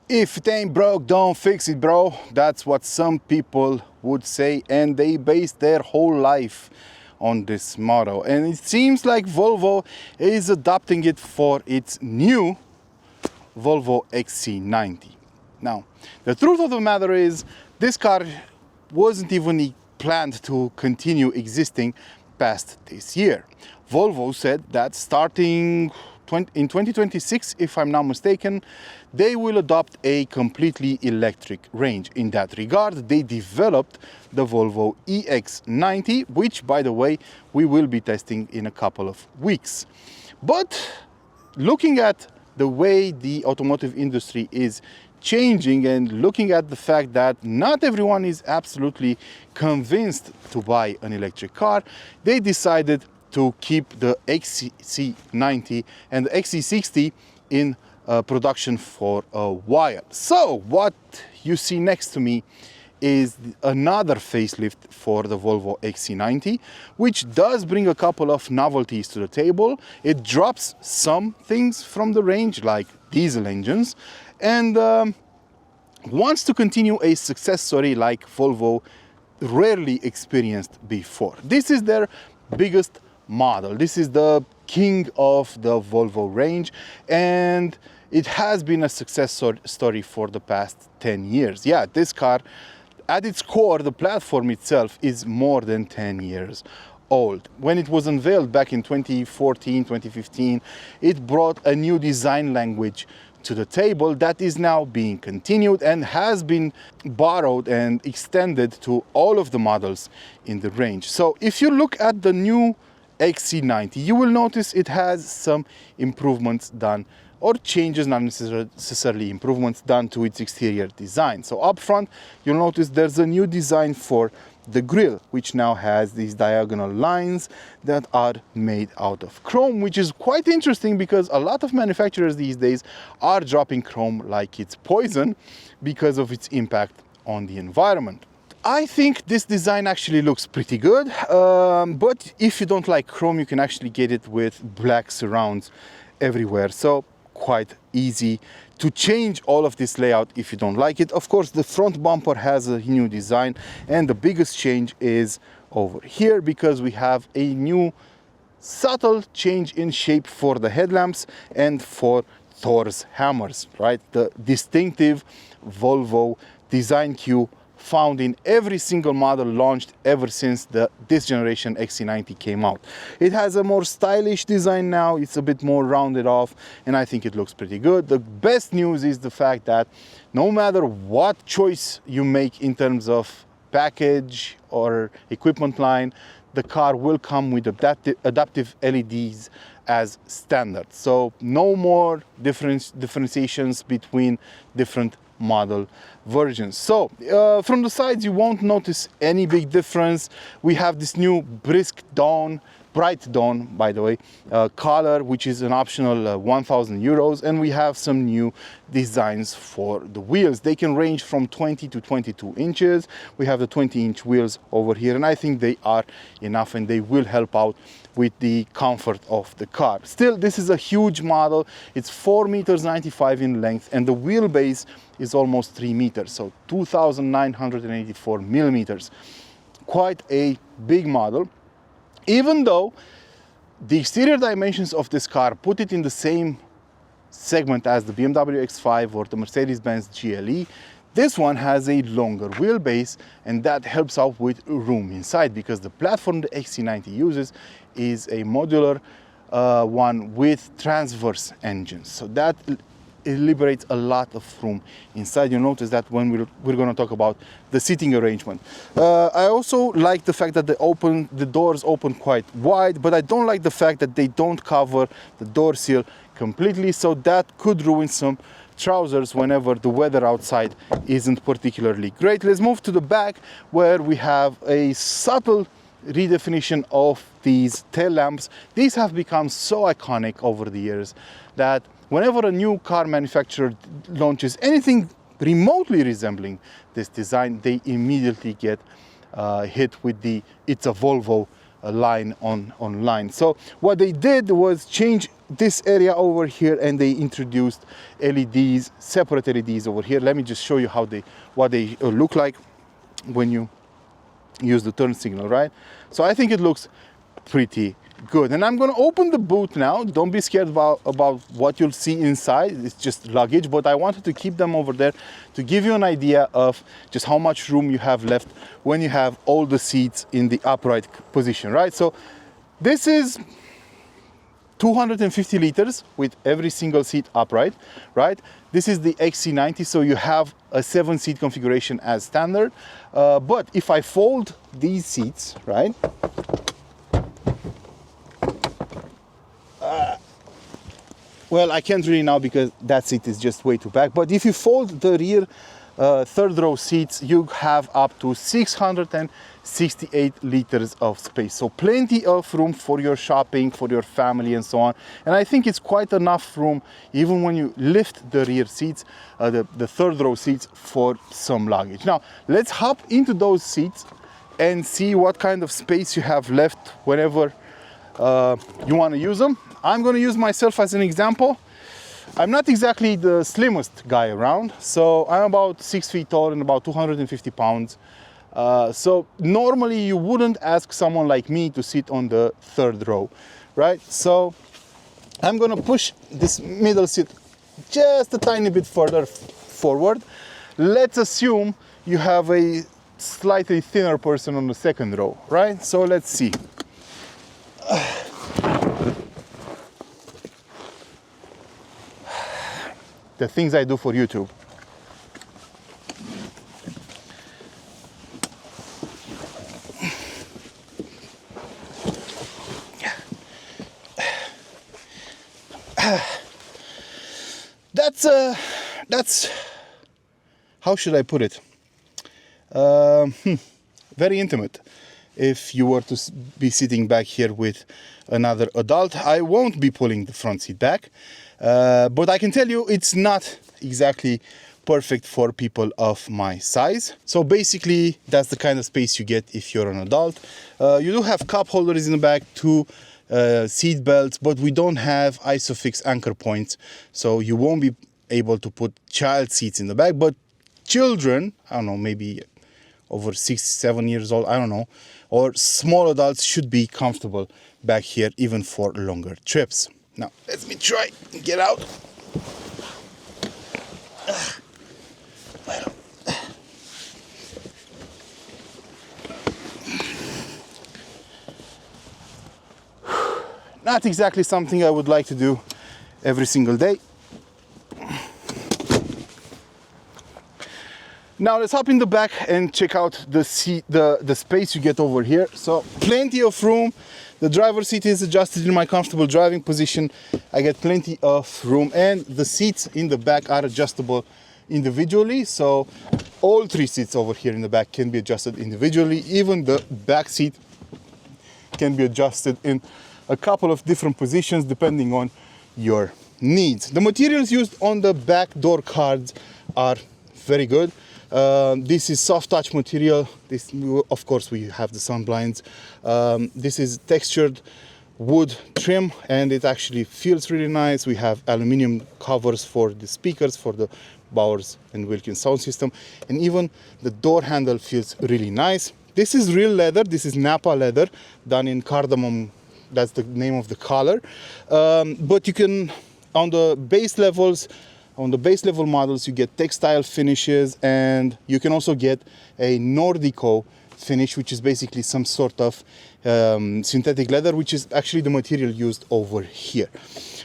If it ain't broke, don't fix it, bro. That's what some people would say, and they base their whole life on this motto. And it seems like Volvo is adopting it for its new Volvo XC90. Now, the truth of the matter is, this car wasn't even planned to continue existing past this year. Volvo said that starting in 2026, if I'm not mistaken, they will adopt a completely electric range. In that regard, they developed the Volvo EX90, which, by the way, we will be testing in a couple of weeks. But looking at the way the automotive industry is changing and looking at the fact that not everyone is absolutely convinced to buy an electric car, they decided to keep the XC90 and the XC60 in production for a while. So what you see next to me is another facelift for the Volvo XC90, which does bring a couple of novelties to the table. It drops some things from the range, like diesel engines, and wants to continue a success story like Volvo rarely experienced before. This is their biggest model. This is the king of the Volvo range, and it has been a success story for the past 10 years. Yeah, this car, at its core, the platform itself is more than 10 years old. When it was unveiled back in 2014, 2015, it brought a new design language to the table that is now being continued and has been borrowed and extended to all of the models in the range. So if you look at the new XC90, you will notice it has some improvements done, or changes, not necessarily improvements, done to its exterior design. So up front, you'll notice there's a new design for the grille, which now has these diagonal lines that are made out of chrome, which is quite interesting because a lot of manufacturers these days are dropping chrome like it's poison because of its impact on the environment. I think this design actually looks pretty good, but if you don't like chrome, you can actually get it with black surrounds everywhere. So quite easy to change all of this layout if you don't like it. Of course, the front bumper has a new design, and the biggest change is over here because we have a new subtle change in shape for the headlamps and for Thor's hammers, right? The distinctive Volvo design cue found in every single model launched ever since this generation XC90 came out. It has a more stylish design now, it's a bit more rounded off, and I think it looks pretty good. The best news is the fact that no matter what choice you make in terms of package or equipment line, the car will come with adaptive LEDs as standard. So no more differentiations between different model versions. So from the sides you won't notice any big difference. We have this new bright dawn, by the way, color, which is an optional 1,000 euros, and we have some new designs for the wheels. They can range from 20 to 22 inches. We have the 20-inch wheels over here, and I think they are enough and they will help out with the comfort of the car. Still, this is a huge model. It's 4.95 meters in length, and the wheelbase is almost 3 meters, so 2,984 millimeters. Quite a big model, even though the exterior dimensions of this car put it in the same segment as the BMW X5 or the Mercedes-Benz GLE. This one has a longer wheelbase, and that helps out with room inside because the platform the XC90 uses is a modular one with transverse engines. So that it liberates a lot of room inside. You'll notice that when we're going to talk about the seating arrangement. I also like the fact that the doors open quite wide, but I don't like the fact that they don't cover the door seal completely, so that could ruin some trousers whenever the weather outside isn't particularly great. Let's move to the back, where we have a subtle redefinition of these tail lamps. These have become so iconic over the years that whenever a new car manufacturer launches anything remotely resembling this design, they immediately get hit with the "it's a Volvo" line online. So what they did was change this area over here, and they introduced LEDs, separate LEDs over here. Let me just show you how what they look like when you use the turn signal, right? So I think it looks pretty good. And I'm going to open the boot now. Don't be scared about what you'll see inside. It's just luggage, but I wanted to keep them over there to give you an idea of just how much room you have left when you have all the seats in the upright position, right? So this is 250 liters with every single seat upright, right? This is the XC90, so you have a 7-seat configuration as standard. But if I fold these seats, right? Well, I can't really now because that seat is just way too back. But if you fold the rear third row seats, you have up to 668 liters of space. So plenty of room for your shopping, for your family and so on. And I think it's quite enough room even when you lift the rear seats, the third row seats, for some luggage. Now, let's hop into those seats and see what kind of space you have left whenever you want to use them. I'm going to use myself as an example. I'm not exactly the slimmest guy around, so I'm about 6 feet tall and about 250 pounds. So normally you wouldn't ask someone like me to sit on the third row, right? So I'm going to push this middle seat just a tiny bit further forward. Let's assume you have a slightly thinner person on the second row, right? So let's see. The things I do for YouTube. That's how should I put it? Very intimate. If you were to be sitting back here with another adult, I won't be pulling the front seat back. But I can tell you it's not exactly perfect for people of my size. So basically that's the kind of space you get if you're an adult. You do have cup holders in the back, 2 seat belts, but we don't have ISOFIX anchor points, so you won't be able to put child seats in the back. But children, I don't know, maybe over 6-7 years old, I don't know, or small adults should be comfortable back here even for longer trips. Now, let me try and get out. Not exactly something I would like to do every single day. Now let's hop in the back and check out the seat, the space you get over here. So plenty of room. The driver's seat is adjusted in my comfortable driving position. I get plenty of room, and the seats in the back are adjustable individually. So all 3 seats over here in the back can be adjusted individually. Even the back seat can be adjusted in a couple of different positions depending on your needs. The materials used on the back door cards are very good. This is soft touch material. This, of course, we have the sun blinds. This is textured wood trim, and it actually feels really nice. We have aluminum covers for the speakers, for the Bowers and Wilkins sound system, and even the door handle feels really nice. This is real leather. This is Napa leather done in cardamom. That's the name of the color. But you can, on the base levels, on the base level models, you get textile finishes, and you can also get a Nordico finish, which is basically some sort of synthetic leather, which is actually the material used over here.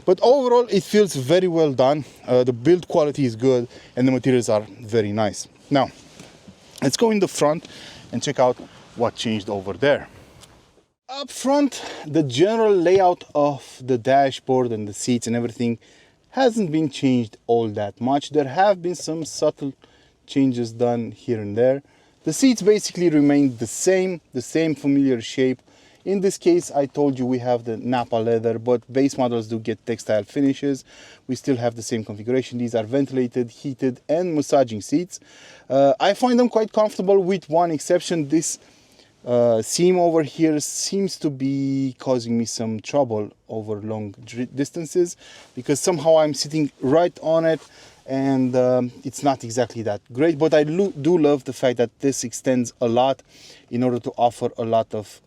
But overall, it feels very well done. The build quality is good, and the materials are very nice. Now, let's go in the front and check out what changed over there. Up front, the general layout of the dashboard and the seats and everything hasn't been changed all that much. There have been some subtle changes done here and there. The seats basically remain the same familiar shape. In this case, I told you we have the Napa leather, but base models do get textile finishes. We still have the same configuration. These are ventilated, heated, and massaging seats. I find them quite comfortable, with one exception. This seam over here seems to be causing me some trouble over long distances, because somehow I'm sitting right on it, and it's not exactly that great. But I do love the fact that this extends a lot in order to offer a lot of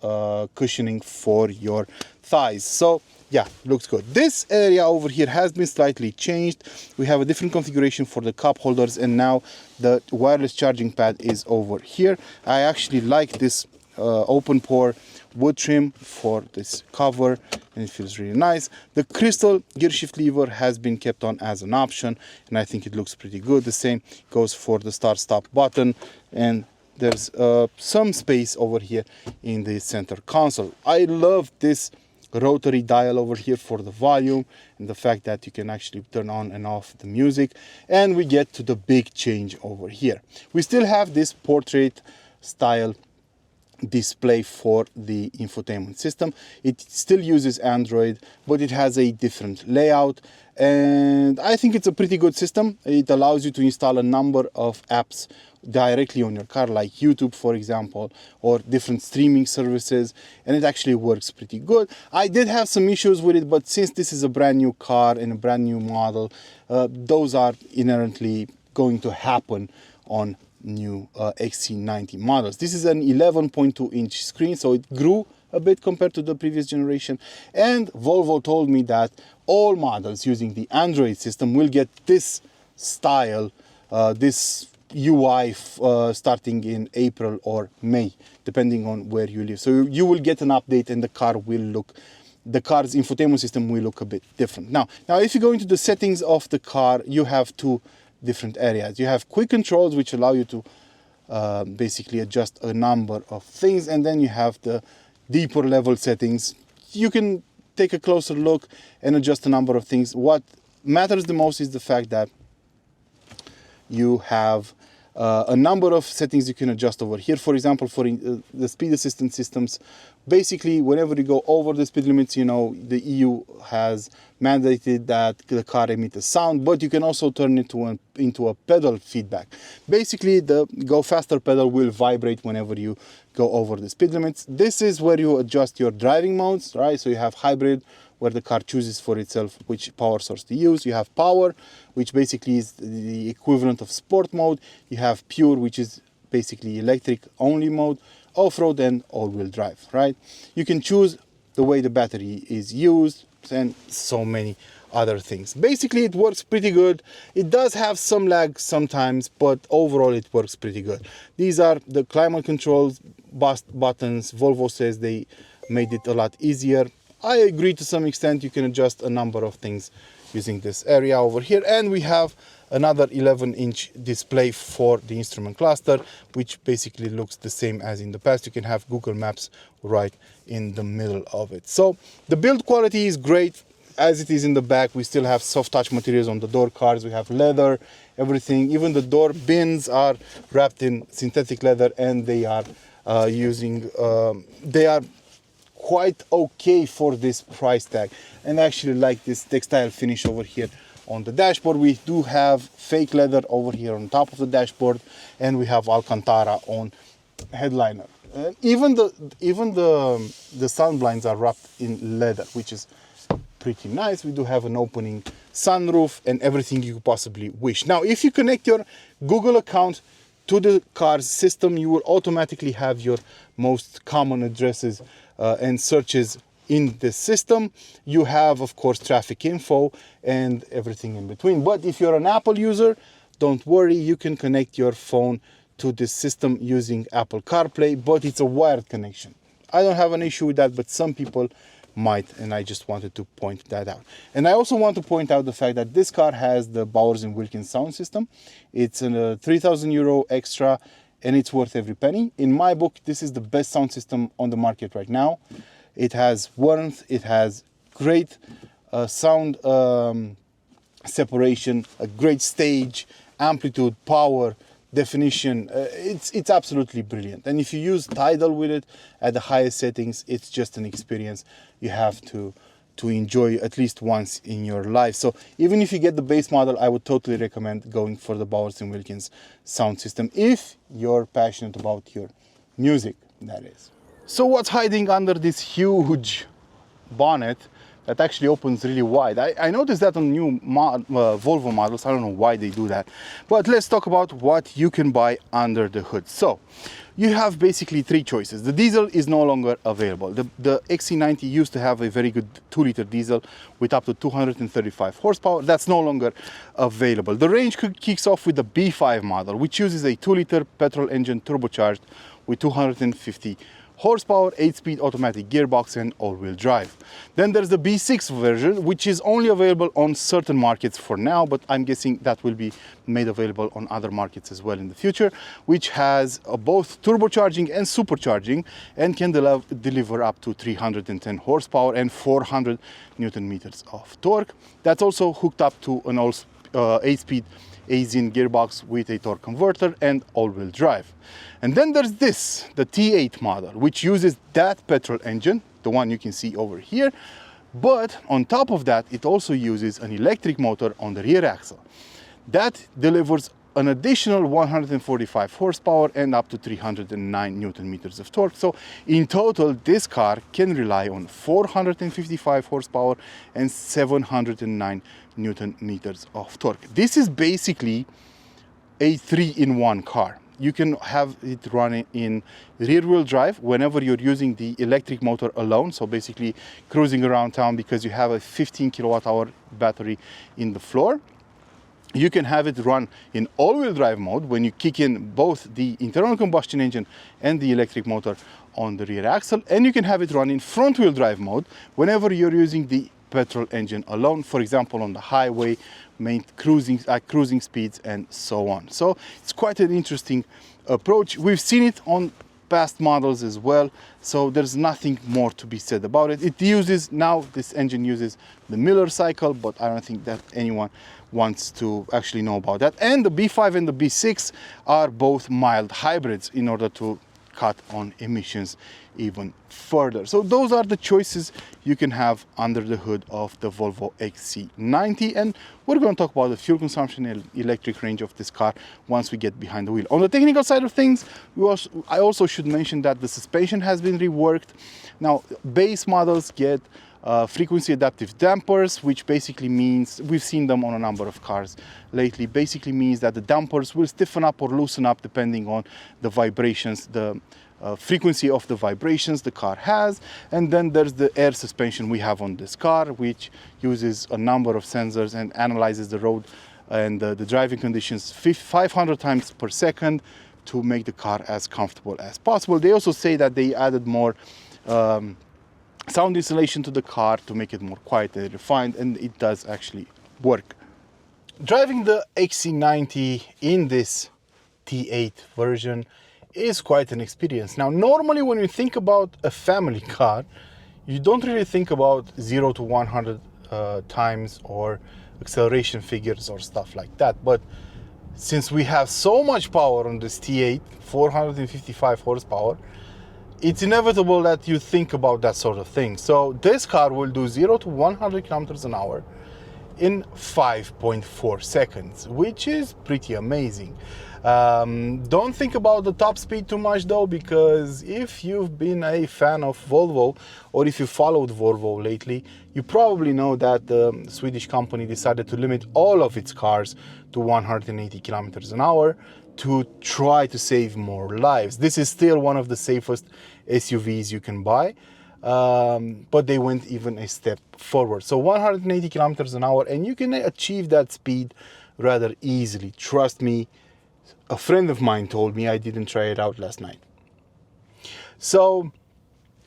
cushioning for your thighs. So yeah, looks good. This area over here has been slightly changed. We have a different configuration for the cup holders, and now the wireless charging pad is over here. I actually like this open pore wood trim for this cover, and it feels really nice. The crystal gear shift lever has been kept on as an option, and I think it looks pretty good. The same goes for the start stop button, and there's some space over here in the center console. I love this rotary dial over here for the volume, and the fact that you can actually turn on and off the music. And we get to the big change over here. We still have this portrait style display for the infotainment system. It still uses Android, but it has a different layout, and I think it's a pretty good system. It allows you to install a number of apps directly on your car, like YouTube, for example, or different streaming services, and it actually works pretty good. I did have some issues with it, but since this is a brand new car and a brand new model, those are inherently going to happen on new XC90 models. This is an 11.2 inch screen, so it grew a bit compared to the previous generation, and Volvo told me that all models using the Android system will get this style, this UI starting in April or May, depending on where you live. So you will get an update, and the car's infotainment system will look a bit different. Now if you go into the settings of the car, you have two different areas. You have quick controls, which allow you to basically adjust a number of things, and then you have the deeper level settings. You can take a closer look and adjust a number of things. What matters the most is the fact that you have a number of settings you can adjust over here. For example, for the speed assistance systems, basically whenever you go over the speed limits, you know, the EU has mandated that the car emit a sound, but you can also turn it into a pedal feedback. Basically, the go faster pedal will vibrate whenever you go over the speed limits. This is where you adjust your driving modes, right? So you have hybrid, where the car chooses for itself which power source to use. You have power, which basically is the equivalent of sport mode. You have pure, which is basically electric only mode, off-road, and all-wheel drive, right? You can choose the way the battery is used, and so many other things. Basically, it works pretty good. It does have some lag sometimes, but overall it works pretty good. These are the climate controls buttons. Volvo says they made it a lot easier. I agree to some extent. You can adjust a number of things using this area over here, and we have another 11-inch display for the instrument cluster, which basically looks the same as in the past. You can have Google Maps right in the middle of it. So the build quality is great as it is in the back. We still have soft touch materials on the door cards. We have leather, everything. Even the door bins are wrapped in synthetic leather, and they are they are quite okay for this price tag. And I actually like this textile finish over here on the dashboard. We do have fake leather over here on top of the dashboard, and we have Alcantara on headliner. And even the sun blinds are wrapped in leather, which is pretty nice. We do have an opening sunroof and everything you could possibly wish. Now, if you connect your Google account to the car's system, you will automatically have your most common addresses and searches in the system. You have, of course, traffic info and everything in between. But if you're an Apple user, don't worry, you can connect your phone to this system using Apple CarPlay, but it's a wired connection. I don't have an issue with that, but some people might, and I just wanted to point that out. And I also want to point out the fact that this car has the Bowers & Wilkins sound system. It's a 3,000 euro extra, and it's worth every penny. In my book, this is the best sound system on the market right now. It has warmth, it has great sound separation, a great stage, amplitude, power, definition. It's absolutely brilliant. And if you use Tidal with it at the highest settings, it's just an experience you have to enjoy at least once in your life. So even if you get the base model, I would totally recommend going for the Bowers & Wilkins sound system if you're passionate about your music. that is. So what's hiding under this huge bonnet that actually opens really wide? I noticed that on new Volvo models. I don't know why they do that. But let's talk about what you can buy under the hood. So you have basically three choices. The diesel is no longer available. The XC90 used to have a very good 2-liter diesel with up to 235 horsepower. That's no longer available. The range kicks off with the B5 model, which uses a 2-liter petrol engine turbocharged with 250 horsepower, 8-speed automatic gearbox and all-wheel drive. Then there's the B6 version, which is only available on certain markets for now, but I'm guessing that will be made available on other markets as well in the future, which has both turbocharging and supercharging and can deliver up to 310 horsepower and 400 Newton meters of torque. That's also hooked up to an 8-speed ASIN gearbox with a torque converter and all-wheel drive. And then there's this, the T8 model, which uses that petrol engine, the one you can see over here, but on top of that, it also uses an electric motor on the rear axle. That delivers an additional 145 horsepower and up to 309 Newton meters of torque. So in total, this car can rely on 455 horsepower and 709 Newton meters of torque. This is basically a 3-in-1 car. You can have it running in rear-wheel drive whenever you're using the electric motor alone, so basically cruising around town because you have a 15 kilowatt-hour battery in the floor. You can have it run in all-wheel drive mode when you kick in both the internal combustion engine and the electric motor on the rear axle, and you can have it run in front-wheel drive mode whenever you're using the petrol engine alone, for example on the highway, cruising speeds and so on. So it's quite an interesting approach. We've seen it on past models as well, so there's nothing more to be said about it. This engine uses the Miller cycle, but I don't think that anyone wants to actually know about that. And the B5 and the B6 are both mild hybrids in order to cut on emissions even further. So those are the choices you can have under the hood of the Volvo XC90, and we're going to talk about the fuel consumption and electric range of this car once we get behind the wheel. On the technical side of things, I also should mention that the suspension has been reworked. Now, base models get frequency adaptive dampers, which basically means, we've seen them on a number of cars lately, basically means that the dampers will stiffen up or loosen up depending on the vibrations, the frequency of the vibrations the car has. And then there's the air suspension we have on this car, which uses a number of sensors and analyzes the road and the driving conditions 500 times per second to make the car as comfortable as possible. They also say that they added more sound insulation to the car to make it more quiet and refined, and it does actually work. Driving the XC90 in this T8 version is quite an experience. Now, normally when you think about a family car, you don't really think about 0 to 100 times or acceleration figures or stuff like that. But since we have so much power on this T8, 455 horsepower, it's inevitable that you think about that sort of thing. So this car will do 0 to 100 kilometers an hour in 5.4 seconds, which is pretty amazing. Don't think about the top speed too much though, because if you've been a fan of Volvo or if you followed Volvo lately, you probably know that the Swedish company decided to limit all of its cars to 180 kilometers an hour to try to save more lives. This is still one of the safest SUVs you can buy, but they went even a step forward. So 180 kilometers an hour, and you can achieve that speed rather easily. Trust me, a friend of mine told me. I didn't try it out last night. So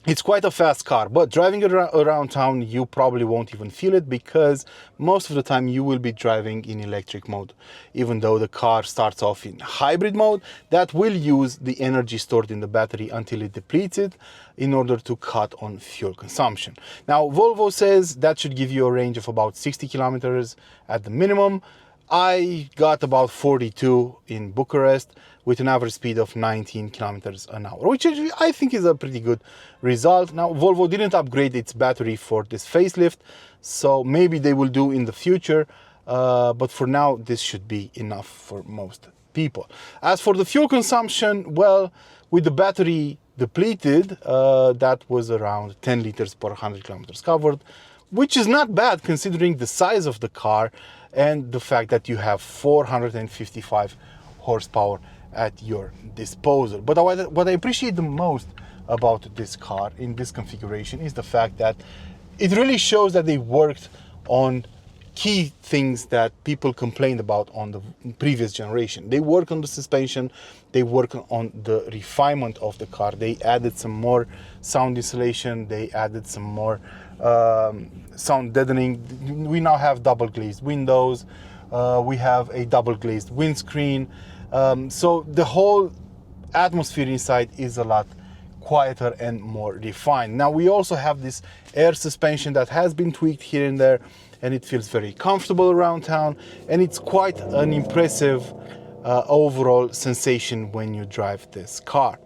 it's quite a fast car, but driving around town, you probably won't even feel it, because most of the time you will be driving in electric mode. Even though the car starts off in hybrid mode, that will use the energy stored in the battery until it depletes it in order to cut on fuel consumption. Now, Volvo says that should give you a range of about 60 kilometers at the minimum. I got about 42 in Bucharest with an average speed of 19 kilometers an hour, which I think is a pretty good result. Now, Volvo didn't upgrade its battery for this facelift, so maybe they will do in the future, but for now, this should be enough for most people. As for the fuel consumption, well, with the battery depleted, that was around 10 liters per 100 kilometers covered, which is not bad considering the size of the car and the fact that you have 455 horsepower at your disposal. But what I appreciate the most about this car in this configuration is the fact that it really shows that they worked on key things that people complained about on the previous generation. They work on the suspension, they work on the refinement of the car, they added some more sound insulation, they added some more sound deadening. We now have double glazed windows, we have a double glazed windscreen, so the whole atmosphere inside is a lot quieter and more refined. Now we also have this air suspension that has been tweaked here and there, and it feels very comfortable around town, and it's quite an impressive overall sensation when you drive this car.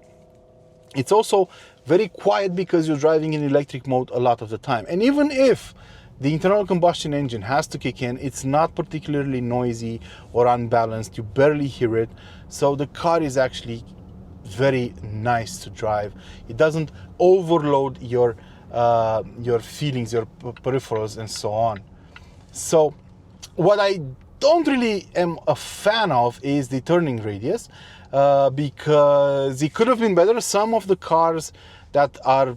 It's also very quiet because you're driving in electric mode a lot of the time, and even if the internal combustion engine has to kick in, it's not particularly noisy or unbalanced. You barely hear it, so the car is actually very nice to drive. It doesn't overload your feelings, your peripherals, and so on. So what I don't really am a fan of is the turning radius, because it could have been better. Some of the cars that are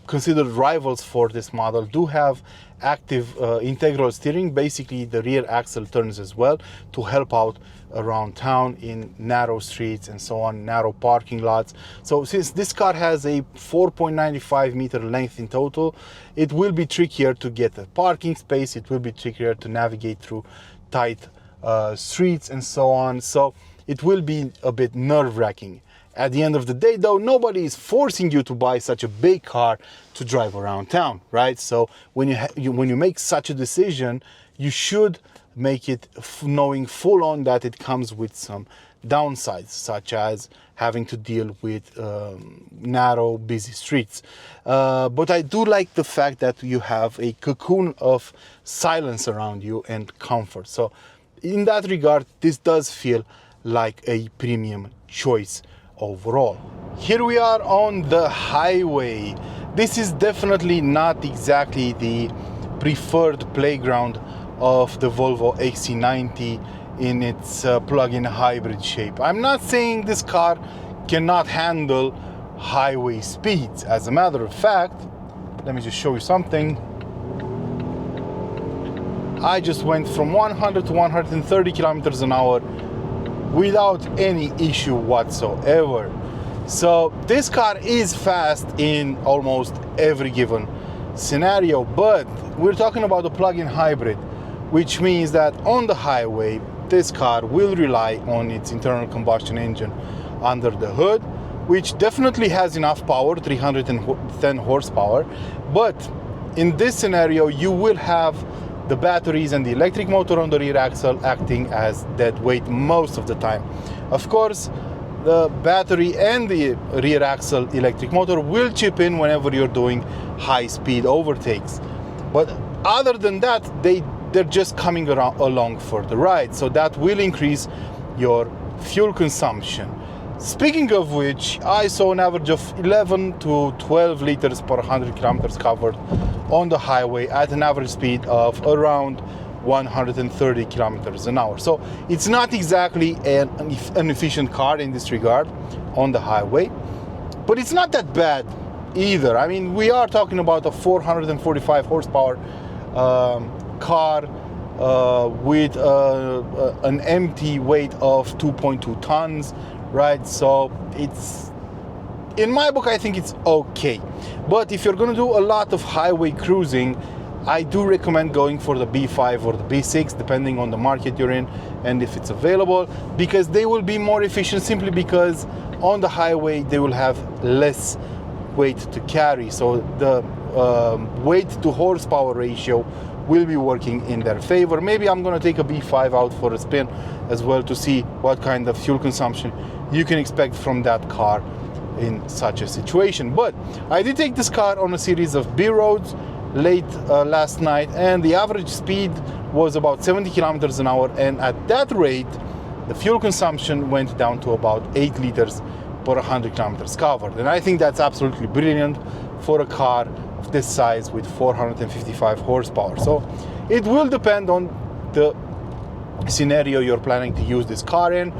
considered rivals for this model do have active integral steering. Basically the rear axle turns as well to help out around town in narrow streets and so on, narrow parking lots. So since this car has a 4.95 meter length in total, it will be trickier to get a parking space, it will be trickier to navigate through tight streets and so on. So it will be a bit nerve-wracking. At the end of the day though, nobody is forcing you to buy such a big car to drive around town, right? So when you make such a decision, you should make it knowing full on that it comes with some downsides, such as having to deal with narrow, busy streets. But I do like the fact that you have a cocoon of silence around you and comfort. So in that regard, this does feel like a premium choice overall. Here we are on the highway. This is definitely not exactly the preferred playground of the Volvo XC90 in its plug-in hybrid shape. I'm not saying this car cannot handle highway speeds. As a matter of fact, let me just show you something. I just went from 100 to 130 kilometers an hour without any issue whatsoever. So this car is fast in almost every given scenario, but we're talking about a plug-in hybrid, which means that on the highway, this car will rely on its internal combustion engine under the hood, which definitely has enough power, 310 horsepower. But in this scenario, you will have the batteries and the electric motor on the rear axle acting as dead weight most of the time. Of course, the battery and the rear axle electric motor will chip in whenever you're doing high-speed overtakes. But other than that, they're just coming along for the ride, so that will increase your fuel consumption. Speaking of which, I saw an average of 11 to 12 liters per 100 kilometers covered on the highway at an average speed of around 130 kilometers an hour. So it's not exactly an efficient car in this regard on the highway, but it's not that bad either. I mean, we are talking about a 445 horsepower car with an empty weight of 2.2 tons, right? So it's, in my book, I think it's okay. But if you're going to do a lot of highway cruising, I do recommend going for the B5 or the B6, depending on the market you're in and if it's available, because they will be more efficient simply because on the highway they will have less weight to carry. So the weight to horsepower ratio will be working in their favor. Maybe I'm going to take a B5 out for a spin as well to see what kind of fuel consumption you can expect from that car in such a situation. But I did take this car on a series of B roads late last night, and the average speed was about 70 kilometers an hour, and at that rate the fuel consumption went down to about 8 liters per per 100 kilometers covered. And I think that's absolutely brilliant for a car of this size with 455 horsepower. So it will depend on the scenario you're planning to use this car in.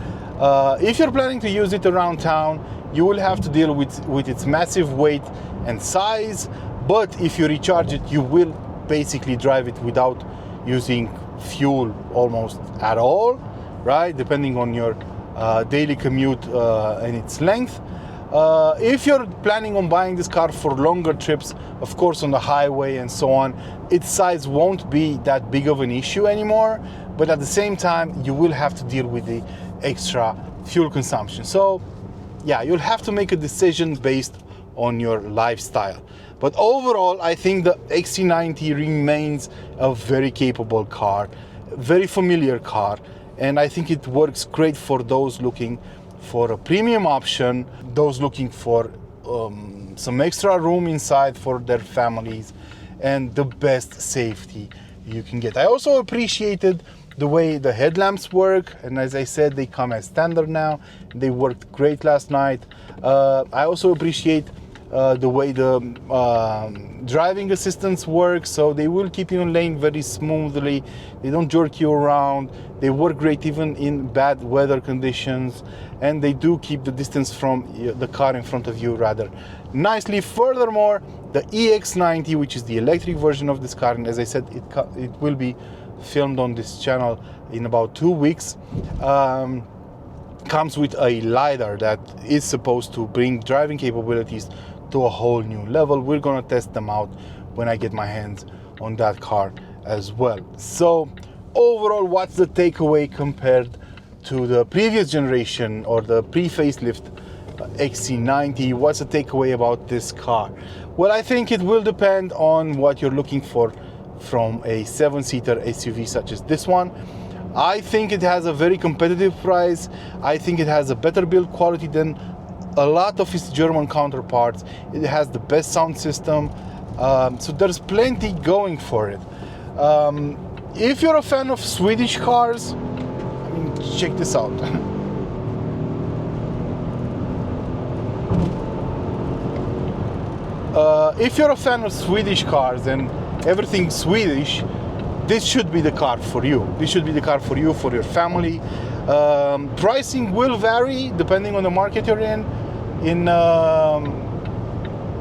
If you're planning to use it around town, you will have to deal with its massive weight and size. But if you recharge it, you will basically drive it without using fuel almost at all, right? Depending on your daily commute and its length. If you're planning on buying this car for longer trips, of course on the highway and so on, its size won't be that big of an issue anymore, but at the same time you will have to deal with the extra fuel consumption. So yeah, you'll have to make a decision based on your lifestyle. But overall, I think the XC90 remains a very capable car, very familiar car, and I think it works great for those looking for a premium option, those looking for some extra room inside for their families, and the best safety you can get. I also appreciated the way the headlamps work, and as I said, they come as standard now. They worked great last night. I also appreciate the way the driving assistance works, so they will keep you in lane very smoothly. They don't jerk you around. They work great even in bad weather conditions, and they do keep the distance from the car in front of you rather nicely. Furthermore, the EX90, which is the electric version of this car, and as I said, it will be filmed on this channel in about 2 weeks, comes with a LiDAR that is supposed to bring driving capabilities to a whole new level. We're gonna test them out when I get my hands on that car as well. So overall, what's the takeaway compared to the previous generation or the pre-facelift XC90? What's the takeaway about this car? Well, I think it will depend on what you're looking for from a 7-seater SUV such as this one. I think it has a very competitive price. I think it has a better build quality than a lot of its German counterparts. It has the best sound system, so there's plenty going for it. If you're a fan of Swedish cars, I mean, check this out. If you're a fan of Swedish cars and everything Swedish, this should be the car for you. This should be the car for you, for your family. Pricing will vary depending on the market you're in. In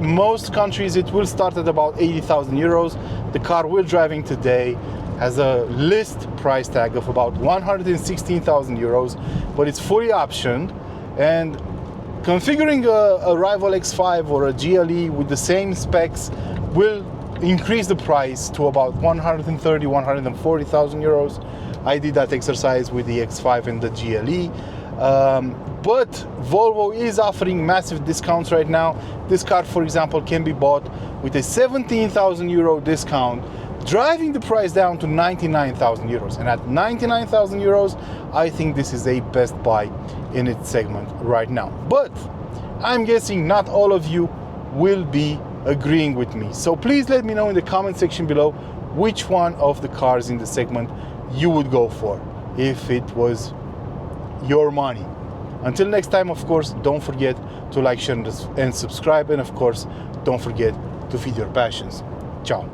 most countries, it will start at about 80,000 euros. The car we're driving today has a list price tag of about 116,000 euros, but it's fully optioned. And configuring a rival X5 or a GLE with the same specs will increase the price to about 130,000, 140,000 euros. I did that exercise with the X5 and the GLE. But Volvo is offering massive discounts right now. This car, for example, can be bought with a 17,000 euro discount, driving the price down to 99,000 euros. And at 99,000 euros, I think this is a best buy in its segment right now. But I'm guessing not all of you will be agreeing with me. So please let me know in the comment section below which one of the cars in the segment you would go for if it was your money. Until next time, of course, don't forget to like, share, and subscribe. And of course, don't forget to feed your passions. Ciao.